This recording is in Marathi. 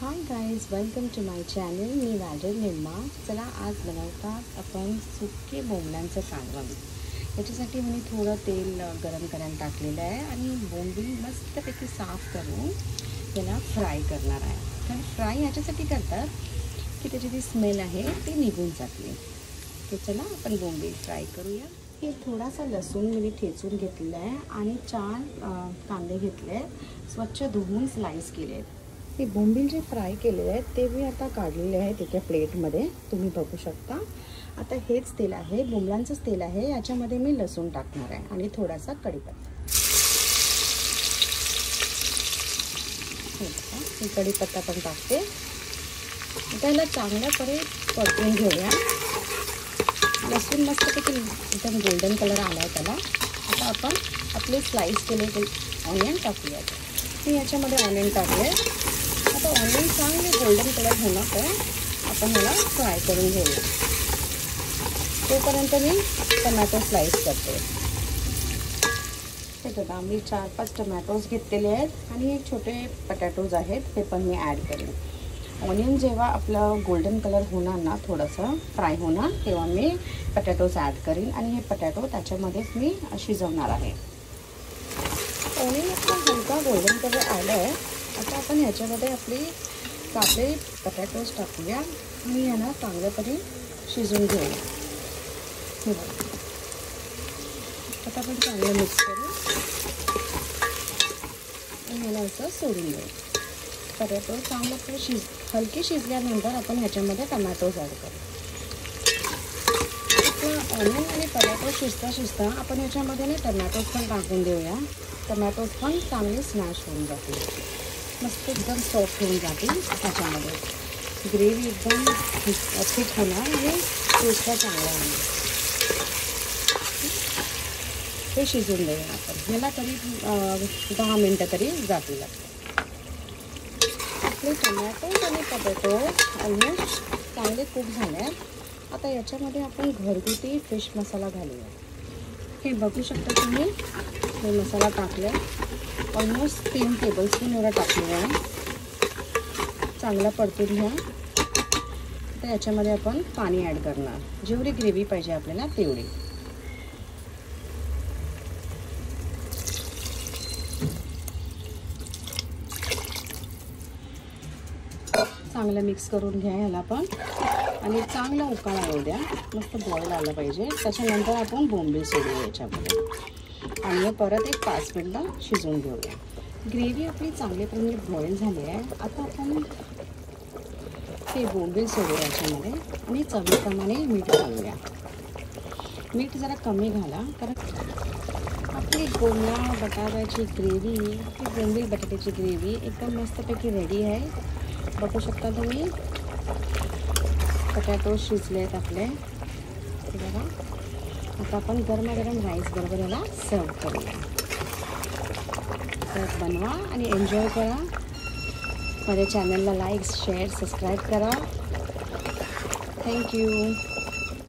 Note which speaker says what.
Speaker 1: High guys, welcome to my channel. मी वाजल निम्मा. चला आज बनवतात आपण सुके बोंबलांचं कालवण. याच्यासाठी मी थोडं तेल गरम करायला टाकलेलं आहे आणि बोंबील मस्तपैकी साफ करून त्याला फ्राय करणार आहे. तर फ्राय याच्यासाठी करतात की त्याची जी स्मेल आहे ती निघून जाते. तर चला आपण बोंबील फ्राय करूया. हे थोडासा लसूण मी ठेचून घेतलेला आहे आणि 4 कांदे घेतले आहेत, स्वच्छ धुवून स्लाइस केले आहेत. हे बोंबील जे फ्राय केलेले आहेत ते मी आता काढलेले आहेत एका प्लेटमध्ये, तुम्ही बघू शकता. आता हेच तेल आहे, बोंबलांचंच तेल आहे. याच्यामध्ये मी लसूण टाकणार आहे आणि थोडासा कढीपत्ता. हे कढीपत्ता पण टाकते. त्याला चांगल्यापणे परतून घेऊया. लसूण मस्तपैकी एकदम गोल्डन कलर आला आहे त्याला. आता आपण आपले स्लाइस केलेले ऑनियन टाकूया. मी याच्यामध्ये ऑनियन टाकले. आता ऑनियन चांगले गोल्डन कलर होणार तर आपण ह्याला फ्राय करून घेऊया. तोपर्यंत मी टमॅटो स्लाइस करते. हे बघा, मी 4-5 टमॅटोज घेतलेले आहेत आणि एक छोटे पटॅटोज आहेत, ते पण मी ॲड करेन. ऑनियन जेव्हा आपलं गोल्डन कलर होणार ना, थोडंसं फ्राय होणार, तेव्हा मी पटॅटोज ॲड करीन आणि हे पटॅटो त्याच्यामध्येच मी शिजवणार आहे. ऑनियन आपला हलका गोल्डन कलर आलं आहे. आता आपण ह्याच्यामध्ये आपली कापलेली पटॅटोज टाकूया आणि यांना चांगल्यापणे शिजवून घेऊया. आता आपण चांगलं मिक्स करू आणि ह्याला असं सोडून देऊ. पटॅटो चांगलं हलकी शिजल्यानंतर आपण ह्याच्यामध्ये टमॅटोज ॲड करू. आपला ऑनियन आणि पटॅटो शिजता आपण ह्याच्यामध्ये ना टमॅटोज पण टाकून देऊया. टमॅटोज पण चांगले स्मॅश होऊन जातील, मस्त एकदम सॉफ्ट होऊन जातील. त्याच्यामध्ये ग्रेव्ही एकदम थिक होणार आणि टेस्टला चांगला होणार. हे शिजवून देऊया आपण. ह्याला तरी 10 मिनटं तरी जातील. आपले टमॅटो आणि पटॅटो ऑलमोस्ट चांगले कुक झाले. आता याच्यामध्ये आपण घरगुती फिश मसाला घालूया. हे बघू शकता तुम्ही, हे मसाला टाकले. ऑलमोस्ट 3 टेबलस्पून एवढा टाकलेला आहे. चांगला परतून घ्या. तर याच्यामध्ये आपण पाणी ॲड करणार, जेवढी ग्रेव्ही पाहिजे आपल्याला तेवढी. चांगलं मिक्स करून घ्या ह्याला पण आणि चांगला उकाळा येऊ द्या. मस्त बॉईल आलं पाहिजे. त्याच्यानंतर आपण बोंबील सोडूया याच्यामध्ये आणि परत एक 5 मिनटं शिजवून घेऊया. ग्रेव्ही आपली चांगल्याप्रमाणे बॉईल झाली आहे. आता आपण हे बोंबील सोडूया याच्यामध्ये आणि चवीप्रमाणे मीठ घालूया. मीठ जरा कमी घाला, कारण आपली बोंबला बटाट्याची ग्रेव्ही, ही बोंबील बटाट्याची ग्रेव्ही एकदम मस्तपैकी रेडी आहे. बघू शकता तुम्ही, पटॅटो शिजले आहेत आपले. बघा, आता आपण गरमागरम राईस बरोबर याला सर्व करूया. तर बनवा आणि एन्जॉय करा. माझ्या चॅनलला लाईक, शेअर, सबस्क्राईब करा. थँक्यू.